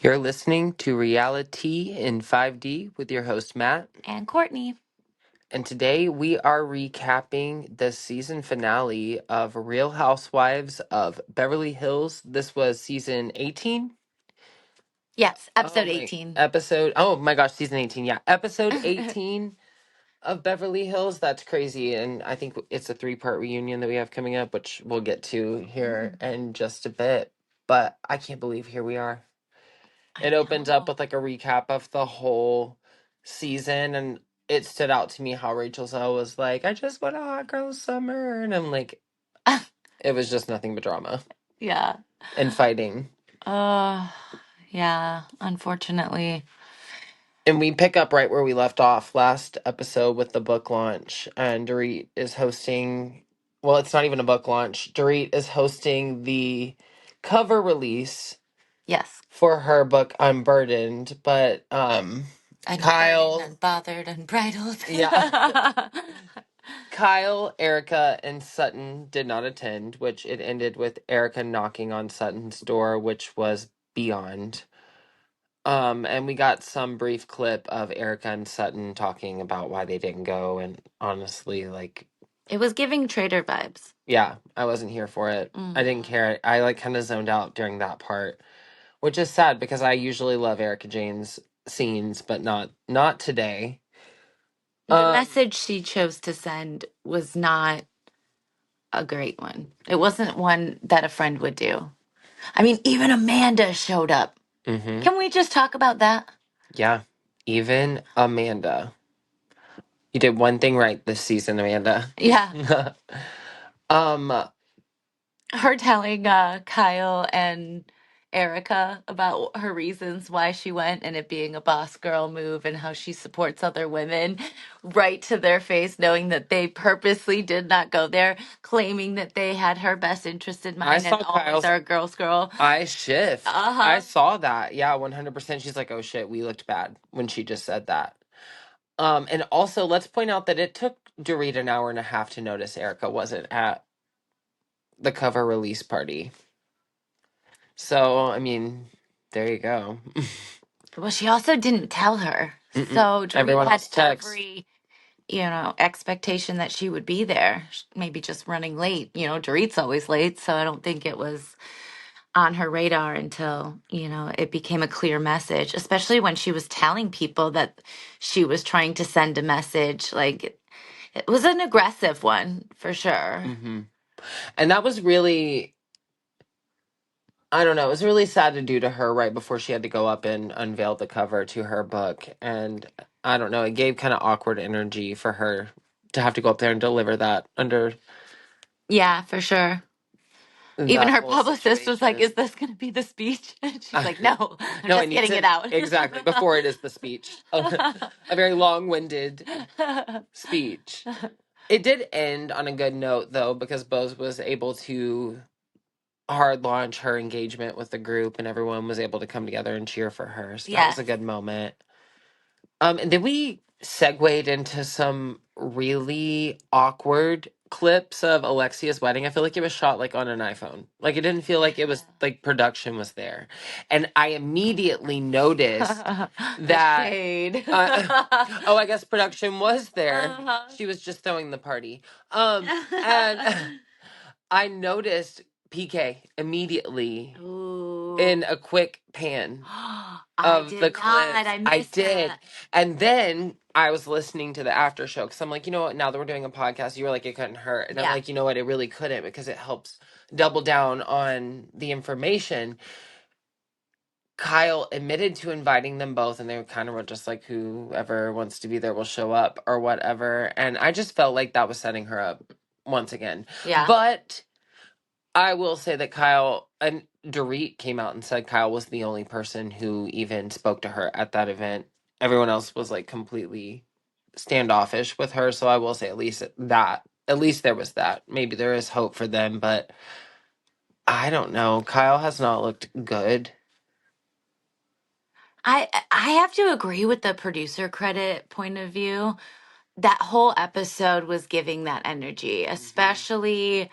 You're listening to Reality in 5D with your host, Matt. And Courtney. And today we are recapping the season finale of Real Housewives of Beverly Hills. This was season 18. Yes, episode 18. Oh my gosh, season 18. Yeah, episode 18 of Beverly Hills. That's crazy. And I think it's a 3-part reunion that we have coming up, which we'll get to here in just a bit. But I can't believe here we are. It opens up with like a recap of the whole season, and it stood out to me how Rachel Zell was like, I just want a hot girl summer. And I'm like, it was just nothing but drama Yeah. and fighting. Yeah, unfortunately. And we pick up right where we left off last episode with the book launch, and Dorit is hosting, well, it's not even a book launch. Dorit is hosting the cover release. Yes. For her book Unburdened, but Kyle, unbothered, unbridled. yeah. Kyle, Erica, and Sutton did not attend, which it ended with Erica knocking on Sutton's door, which was beyond. And we got some brief clip of Erica and Sutton talking about why they didn't go, and honestly, like, it was giving traitor vibes. Yeah, I wasn't here for it. I didn't care. I like kind of zoned out during that part, which is sad because I usually love Erica Jane's scenes, but not today. The message she chose to send was not a great one. It wasn't one that a friend would do. I mean, even Amanda showed up. Mm-hmm. Can we just talk about that? Yeah, even Amanda. You did one thing right this season, Amanda. Yeah. Her telling Kyle and Erica about her reasons why she went, and it being a boss girl move and how she supports other women right to their face, knowing that they purposely did not go there, claiming that they had her best interest in mind and always are a girl's girl. I shift. I saw that. Yeah, 100%. She's like, oh shit, we looked bad when she just said that. And also, let's point out that it took Dorit an hour and a half to notice Erica wasn't at the cover release party. So, I mean, there you go. Well, she also didn't tell her. So Dorit Everyone had else texts. every, expectation that she would be there. Maybe just running late. Dorit's always late, so I don't think it was on her radar until, it became a clear message, especially when she was telling people that she was trying to send a message. Like, it was an aggressive one for sure. Mm-hmm. And that was really, I don't know, it was really sad to do to her right before she had to go up and unveil the cover to her book. And I don't know, it gave kind of awkward energy for her to have to go up there and deliver that under. Yeah, for sure. Even her publicist was like, is this going to be the speech? And she's like, no, I'm just getting it out. Exactly, before it is the speech. A very long-winded speech. It did end on a good note, though, because Bose was able to hard launch her engagement with the group, and everyone was able to come together and cheer for her. So that was a good moment. And then we segued into some really awkward clips of Alexia's wedding. I feel like it was shot like on an iPhone. Like, it didn't feel like it was like production was there. And I immediately noticed that shade. I guess production was there. She was just throwing the party. And I noticed PK immediately in a quick pan of the clip. I did. That. And then I was listening to the after show because I'm like, you know what? Now that we're doing a podcast, you were like, it couldn't hurt. And I'm like, you know what? It really couldn't because it helps double down on the information. Kyle admitted to inviting them both, and they kind of were just like, whoever wants to be there will show up or whatever. And I just felt like that was setting her up once again. Yeah. But I will say that Kyle and Dorit came out and said Kyle was the only person who even spoke to her at that event. Everyone else was like completely standoffish with her. So I will say at least there was that. Maybe there is hope for them, but I don't know. Kyle has not looked good. I have to agree with the producer credit point of view. That whole episode was giving that energy, especially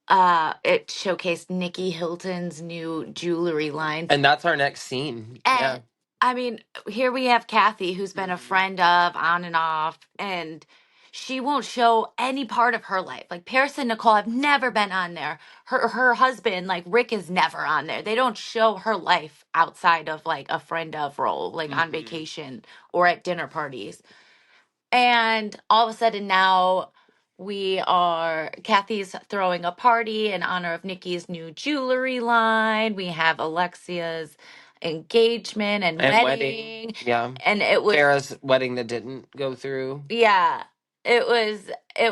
it showcased Nikki Hilton's new jewelry line. And that's our next scene. Yeah. And I mean, here we have Kathy, who's been a friend of on and off, and she won't show any part of her life. Like Paris and Nicole have never been on there. Her husband, like Rick, is never on there. They don't show her life outside of like a friend of role, like on vacation or at dinner parties. And all of a sudden now Kathy's throwing a party in honor of Nikki's new jewelry line. We have Alexia's engagement and wedding. Yeah. And it was Farrah's wedding that didn't go through. yeah, it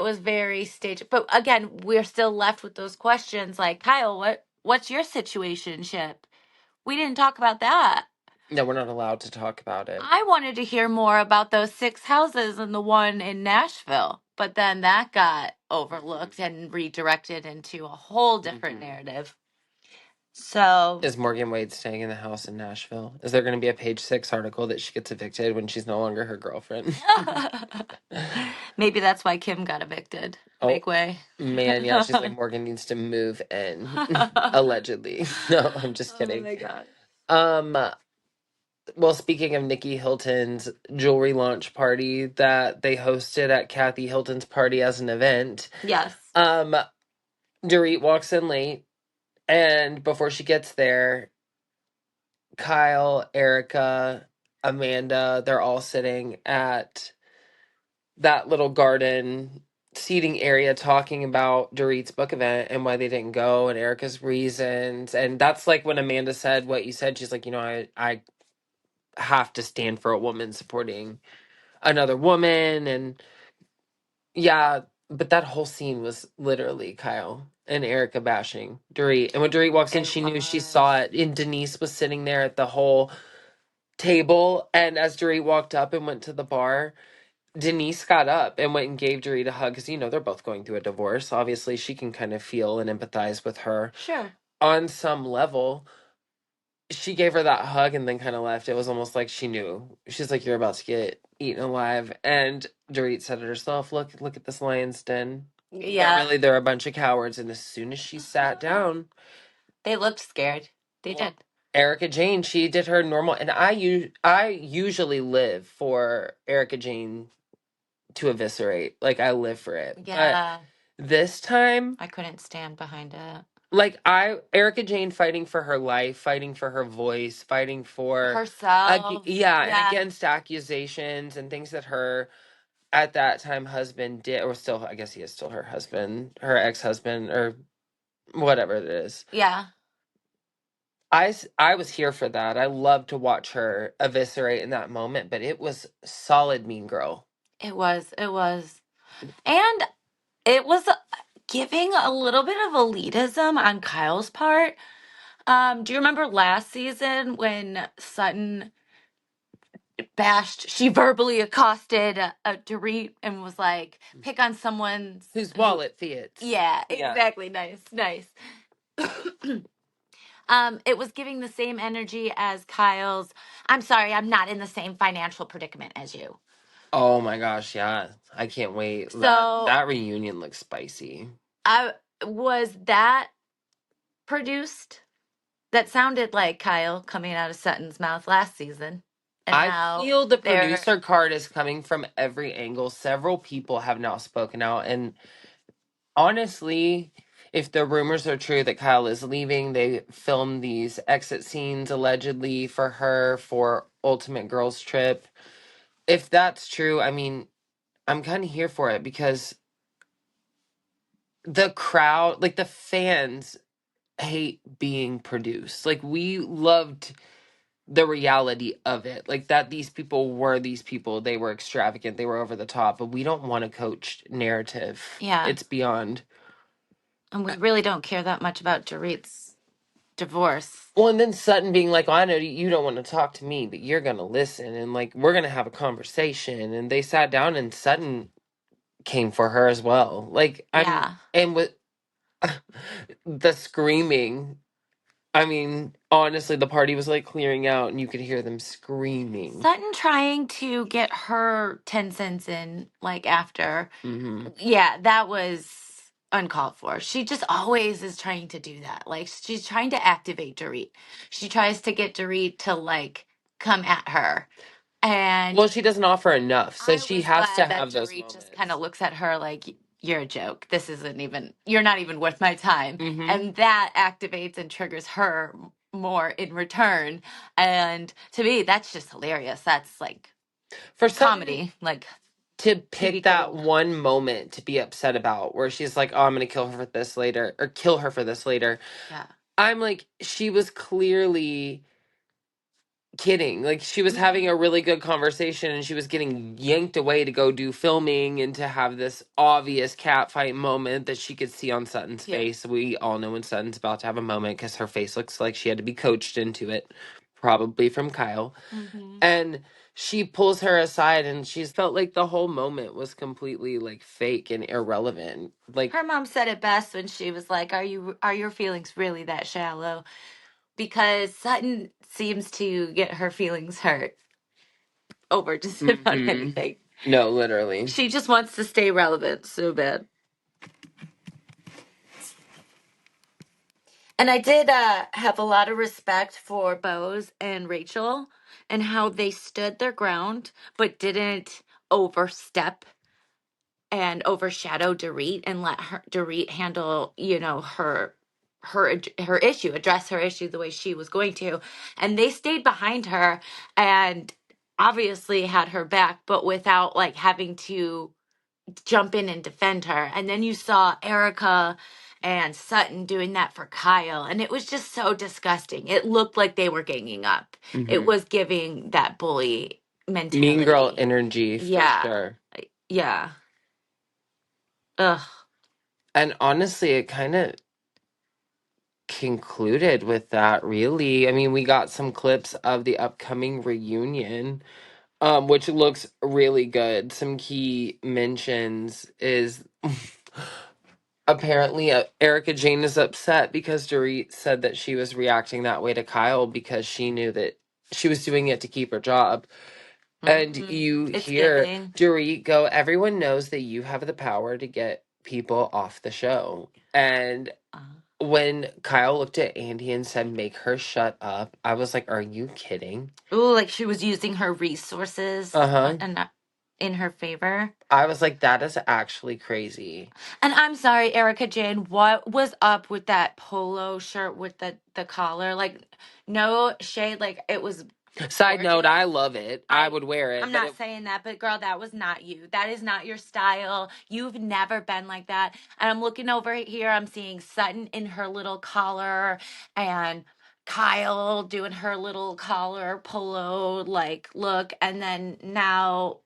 was very staged. But again, we're still left with those questions like, Kyle, what's your situationship? We didn't talk about that. No, we're not allowed to talk about it. I wanted to hear more about those 6 houses and the one in Nashville, but then that got overlooked and redirected into a whole different narrative. So, Is Morgan Wade staying in the house in Nashville? Is there going to be a page 6 article that she gets evicted when she's no longer her girlfriend? maybe that's why Kim got evicted. Oh, Make way. Man, yeah, she's like, Morgan needs to move in. Allegedly. No, I'm just kidding. Oh my god. Well, speaking of Nikki Hilton's jewelry launch party that they hosted at Kathy Hilton's party as an event. Yes. Dorit walks in late, and before she gets there, Kyle, Erica, Amanda, they're all sitting at that little garden seating area talking about Dorit's book event and why they didn't go and Erica's reasons. And that's like when Amanda said what you said. She's like, I have to stand for a woman supporting another woman. And yeah, but that whole scene was literally Kyle and Erica bashing Dorit. And when Dorit walks in, she knew she saw it. And Denise was sitting there at the whole table. And as Dorit walked up and went to the bar, Denise got up and went and gave Dorit a hug because, they're both going through a divorce. Obviously, she can kind of feel and empathize with her. Sure. On some level, she gave her that hug and then kind of left. It was almost like she knew. She's like, you're about to get eaten alive. And Dorit said it herself, look at this lion's den. Yeah. But really, they're a bunch of cowards. And as soon as she sat down, They looked scared. They did. Erica Jane, she did her normal. And I usually live for Erica Jane to eviscerate. Like, I live for it. Yeah. But this time, I couldn't stand behind it. like, Erica Jane fighting for her life, fighting for her voice, fighting for herself. and against accusations and things that her at that time husband did, or still, I guess he is still her husband, her ex-husband, or whatever it is. Yeah. I was here for that. I loved to watch her eviscerate in that moment, but it was solid Mean Girl. It was. And it was giving a little bit of elitism on Kyle's part. Do you remember last season when Sutton she verbally accosted Dorit and was like, pick on someone's Whose wallet fits. Yeah, exactly. Yeah. Nice. It was giving the same energy as Kyle's, I'm sorry, I'm not in the same financial predicament as you. Oh my gosh, yeah. I can't wait. So that reunion looks spicy. Was that produced? That sounded like Kyle coming out of Sutton's mouth last season. And I feel the producer card is coming from every angle. Several people have now spoken out. And honestly, if the rumors are true that Kyle is leaving, they filmed these exit scenes allegedly for her for Ultimate Girls Trip. If that's true, I mean, I'm kind of here for it because the crowd, like the fans, hate being produced. Like, we loved the reality of it, like that these people, they were extravagant, they were over the top, but we don't want a coached narrative. Yeah, it's beyond. And we really don't care that much about Dorit's divorce. Well, and then Sutton being like, I know you don't want to talk to me, but you're gonna listen, and like, we're gonna have a conversation. And they sat down and Sutton came for her as well. Like, and with the screaming, I mean, honestly, the party was like clearing out and you could hear them screaming. Sutton trying to get her 10 cents in, like, after. Mm-hmm. Yeah, that was uncalled for. She just always is trying to do that. Like she's trying to activate Dorit. She tries to get Dorit to like come at her. And Well, she doesn't offer enough, so I she was has to glad that have those Dorit just kind moments. of looks at her like, you're a joke. This isn't even, you're not even worth my time. Mm-hmm. And that activates and triggers her more in return. And to me, that's just hilarious. That's like For Sutton comedy, like to pick TV that gold. one moment to be upset about, where she's like, "Oh, I'm gonna kill her for this later," or "kill her for this later," Yeah. I'm like, she was clearly kidding. Like she was having Mhm. a really good conversation and she was getting yanked away to go do filming and to have this obvious catfight moment that she could see on Sutton's Yeah. face. We all know when Sutton's about to have a moment because her face looks like she had to be coached into it, probably from Kyle. Hmm. And she pulls her aside and she's felt like the whole moment was completely like fake and irrelevant. Like, Her mom said it best when she was like, are your feelings really that shallow?" Because Sutton seems to get her feelings hurt over just about hmm anything. no, literally. She just wants to stay relevant so bad. And I did have a lot of respect for Bose and Rachel and how they stood their ground but didn't overstep and overshadow Dorit and let her Dorit handle, her issue, address her issue the way she was going to. And they stayed behind her and obviously had her back, but without like having to jump in and defend her. And then you saw Erica and Sutton doing that for Kyle, and it was just so disgusting. It looked like they were ganging up. It hmm was giving that bully Mean girl mentality. energy for Yeah. sure. Yeah. Ugh. And honestly, it kind of concluded with that, really. I mean, we got some clips of the upcoming reunion, which looks really good. Some key mentions is apparently Erica Jane is upset because Dorit said that she was reacting that way to Kyle because she knew that she was doing it to keep her job. And Hmm. you It's hear giving. Dorit go, everyone knows that you have the power to get people off the show. And when Kyle looked at Andy and said, make her shut up, I was like, are you kidding? Ooh, like she was using her resources Uh-huh. and in her favor. I was like, that is actually crazy. And I'm sorry, Erica Jane, what was up with that polo shirt with the collar? Like, no shade, like it was Side note, gorgeous. I love it. I would wear it, I'm but not saying that, but girl, that was not you. That is not your style. You've never been like that. And I'm looking over here, I'm seeing Sutton in her little collar and Kyle doing her little collar polo like look, and then now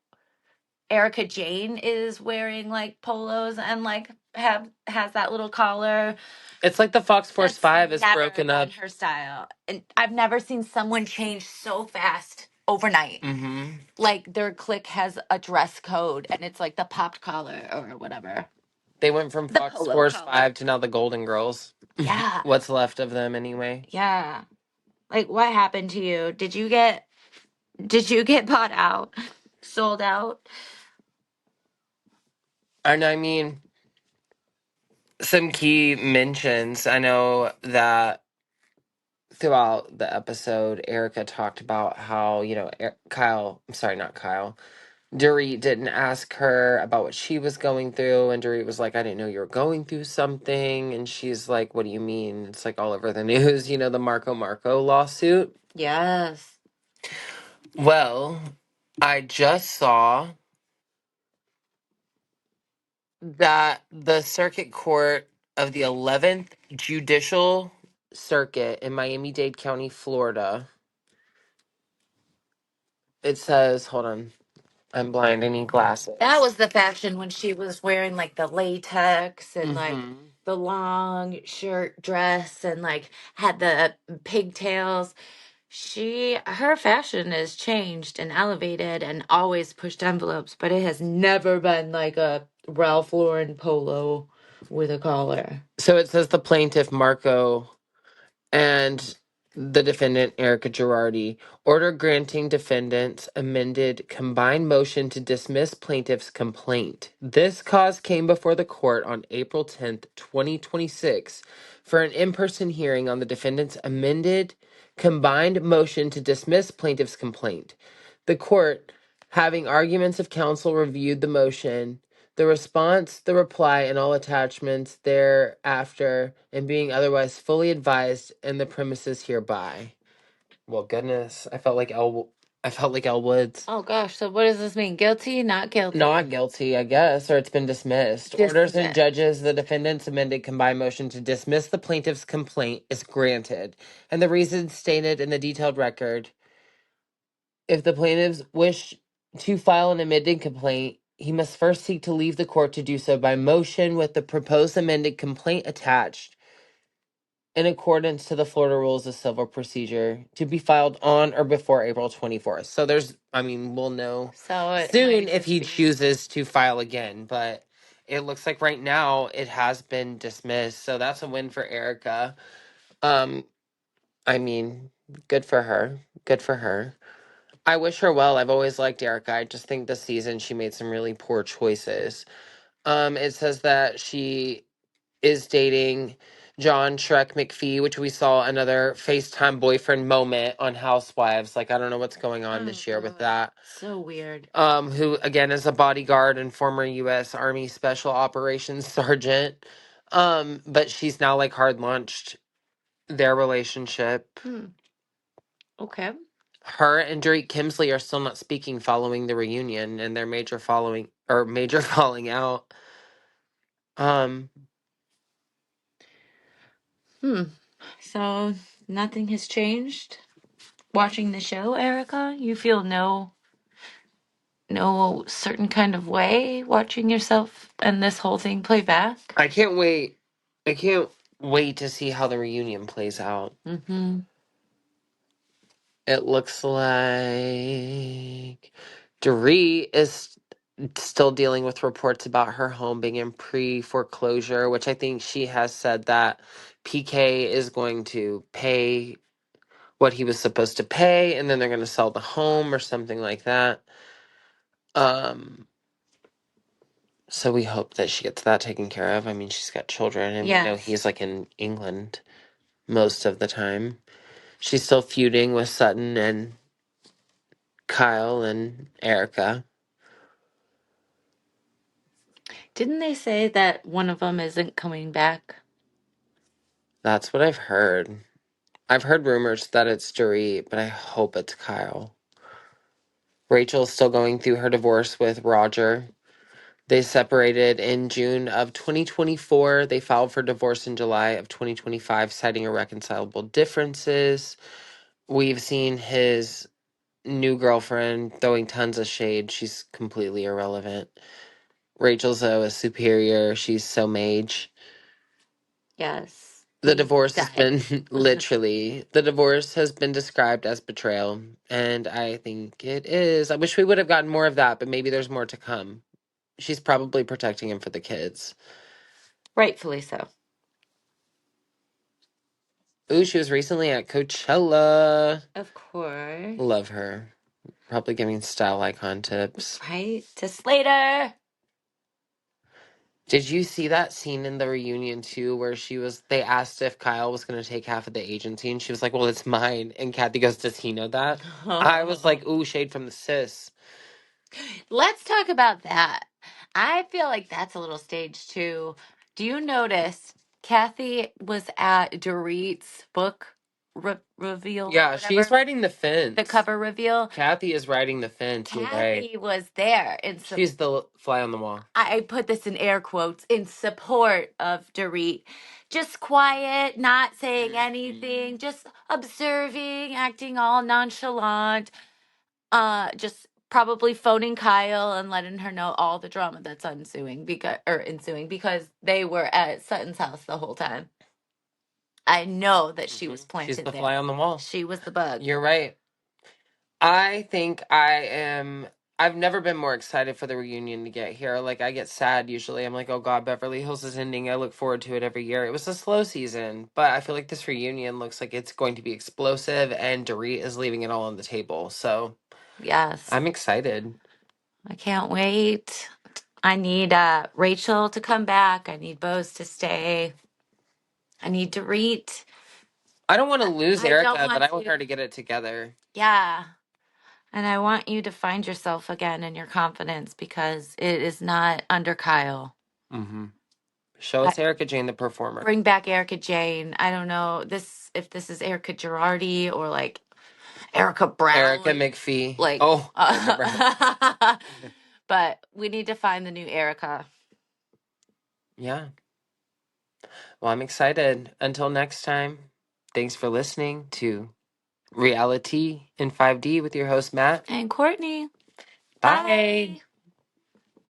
Erica Jane is wearing like polos and like have has that little collar. it's like the Fox Force That's 5 is never broken up. been her style. And I've never seen someone change so fast overnight. Mm-hmm. Like their clique has a dress code and it's like the popped collar or whatever. They went from The Fox polo Force collar. 5 to now the Golden Girls. Yeah. What's left of them anyway. Yeah. Like what happened to you? Did you get bought out? Sold out? And I mean, some key mentions. I know that throughout the episode, Erica talked about how, Kyle, I'm sorry, not Kyle, Dorit didn't ask her about what she was going through. And Dorit was like, I didn't know you were going through something. And she's like, what do you mean? It's like all over the news, the Marco lawsuit. Yes. Well, I just saw that the circuit court of the 11th Judicial Circuit in Miami-Dade County, Florida. It says, hold on, I'm blind, I need That glasses. was the fashion when she was wearing like the latex and like Mm-hmm. the long shirt dress and like had the pigtails. Her fashion has changed and elevated and always pushed envelopes, but it has never been like a Ralph Lauren polo with a collar. So it says the plaintiff, Marco, and the defendant, Erica Girardi, order granting defendants amended combined motion to dismiss plaintiff's complaint. This cause came before the court on April 10th, 2026, for an in-person hearing on the defendant's amended combined motion to dismiss plaintiff's complaint. The court, having arguments of counsel, reviewed the motion, the response, the reply, and all attachments thereafter, and being otherwise fully advised in the premises hereby. Well, goodness, I felt like Elle Woods. Oh gosh, so what does this mean? Guilty, not guilty? Not guilty, I guess, or it's been dismissed. Orders and Dismissed. judges, the defendant's amended combined motion to dismiss the plaintiff's complaint is granted, and the reasons stated in the detailed record. If the plaintiffs wish to file an amended complaint, he must first seek to leave the court to do so by motion with the proposed amended complaint attached in accordance to the Florida Rules of Civil Procedure to be filed on or before April 24th. So we'll know soon if he chooses to file again, but it looks like right now it has been dismissed. So that's a win for Erica. Good for her. Good for her. I wish her well. I've always liked Erica. I just think this season she made some really poor choices. It says that she is dating John Shrek McPhee, which we saw another FaceTime boyfriend moment on Housewives. Like, I don't know what's going on this year with that. So weird. Who again is a bodyguard and former U.S. Army Special Operations Sergeant. But she's now like hard launched their relationship. Okay. Her and Drake Kimsley are still not speaking following the reunion and their major falling out. So nothing has changed watching the show, Erica? You feel no certain kind of way watching yourself and this whole thing play back? I can't wait. I can't wait to see how the reunion plays out. Mm-hmm. It looks like Dorit is still dealing with reports about her home being in pre-foreclosure, which I think she has said that PK is going to pay what he was supposed to pay, and then they're going to sell the home or something like that. So we hope that she gets that taken care of. I mean, she's got children, and we know he's like in England most of the time. She's still feuding with Sutton and Kyle and Erica. Didn't they say that one of them isn't coming back? That's what I've heard. I've heard rumors that it's Dorit, but I hope it's Kyle. Rachel's still going through her divorce with Roger. They separated in June of 2024. They filed for divorce in July of 2025, citing irreconcilable differences. We've seen his new girlfriend throwing tons of shade. She's completely irrelevant. Rachel's a superior. She's so mage. Yes. The divorce has been the divorce has been described as betrayal, and I think it is. I wish we would have gotten more of that, but maybe there's more to come. She's probably protecting him for the kids. Rightfully so. Ooh, she was recently at Coachella. Of course. Love her. Probably giving style icon tips. Right? To Slater. Did you see that scene in the reunion too, where they asked if Kyle was going to take half of the agency, and she was like, well, it's mine. And Kathy goes, does he know that? I was like, ooh, shade from the sis. Let's talk about that. I feel like that's a little staged too. Do you notice Kathy was at Dorit's book reveal? Yeah, she's riding the fence. The cover reveal. Kathy is riding the fence. You're right. Kathy was there. She's the fly on the wall. I put this in air quotes, in support of Dorit. Just quiet, not saying anything, just observing, acting all nonchalant. Just probably phoning Kyle and letting her know all the drama that's ensuing because they were at Sutton's house the whole time. I know that she was planted there. She's the fly on the wall. She was the bug. You're right. I think I am I've never been more excited for the reunion to get here. Like, I get sad usually. I'm like, oh God, Beverly Hills is ending. I look forward to it every year. It was a slow season, but I feel like this reunion looks like it's going to be explosive, and Dorit is leaving it all on the table. So Yes. I'm excited. I can't wait. I need Rachel to come back. I need Bose to stay. I need Dorit. I don't want to lose I don't Erica, but I want you want to. her to get it together. Yeah. And I want you to find yourself again in your confidence because it is not under Kyle. Mm-hmm. Show I, us Erica Jane, the performer. bring back Erica Jane. I don't know if this is Erica Girardi or like Erica Erica Brown. McPhee. Like, Oh, Erica Brown. but we need to find the new Erica. Yeah. Well, I'm excited. Until next time, thanks for listening to Reality in 5D with your host, Matt. And Courtney. Bye. Bye.